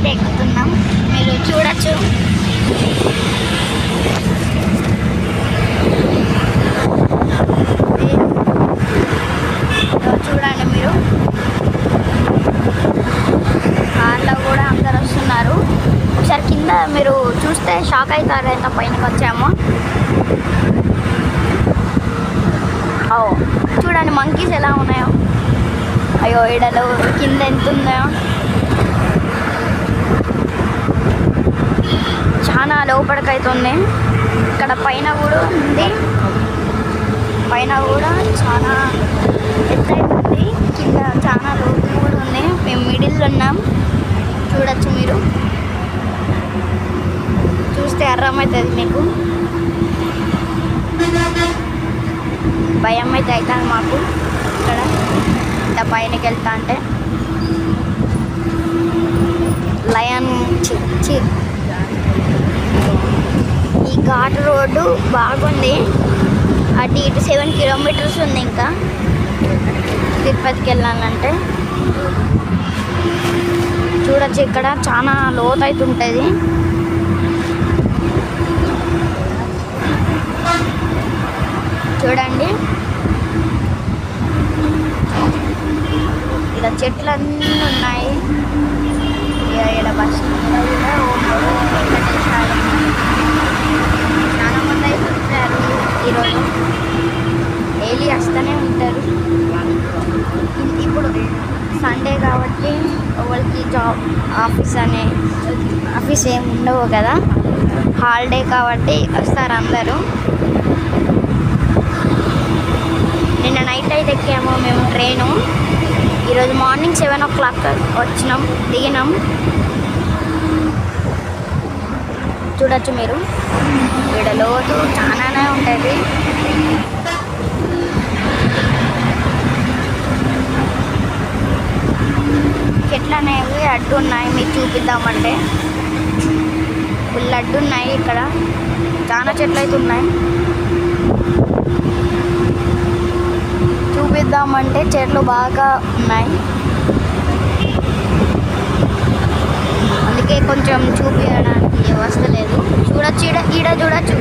అయితే ఎక్కుతున్నాం, మీరు చూడొచ్చు. చూడండి మీరు, కార్లో కూడా అందరు వస్తున్నారు. ఒకసారి కింద మీరు చూస్తే షాక్ అవుతారు ఎంత పైనకి వచ్చామో. చూడండి మంకీస్ ఎలా ఉన్నాయో. అయ్యో ఈడలో కింద ఎంత ఉందో, చాలా లోపలికైతుంది. ఇక్కడ పైన కూడా ఉంది, పైన కూడా చాలా ఎత్తైతుంది, కింద చాలా లోతు కూడా ఉంది. మేము మిడిల్లో ఉన్నాం, చూడొచ్చు మీరు. చూస్తే అర్థమవుతుంది మీకు. భయం అయితే అవుతుంది మాకు ఇక్కడ ఇంత పైనకి వెళ్తా అంటే. లయన్ ఈ ఘాట్ రోడ్డు బాగుంది. అటు ఇటు 7 కిలోమీటర్స్ ఉంది ఇంకా తిరుపతికి వెళ్ళాలంటే. చూడొచ్చు ఇక్కడ చాలా లోతు అయితే ఉంటుంది. చూడండి ఇలా చెట్లన్నీ ఉన్నాయి. ఇక్కడ బస్ చాలా మంది అయితే ఉంటారు ఈరోజు, డైలీ వస్తూనే ఉంటారు. ఇప్పుడు సండే కాబట్టి వాళ్ళకి జాబ్ ఆఫీస్ ఏమి ఉండవు కదా, హాలిడే కాబట్టి వస్తారు అందరూ. నిన్న నైట్ అయితే ఎక్కాము మేము ట్రైను. ఈరోజు మార్నింగ్ 7 o'clock వచ్చినాం, దిగినాం. చూడొచ్చు మీరు, ఇక్కడ లోతు చాలానే ఉంటుంది. చెట్లు అనేవి అడ్డు ఉన్నాయి, మీకు చూపిద్దామంటే ఫుల్ అడ్డు ఉన్నాయి. ఇక్కడ చాలా చెట్లు అయితే ఉన్నాయి, చూపిద్దామంటే చెట్లు బాగా ఉన్నాయి. అందుకే కొంచెం చూపించడానికి వస్తలేదు. చూడొచ్చు, ఈడ చూడొచ్చు.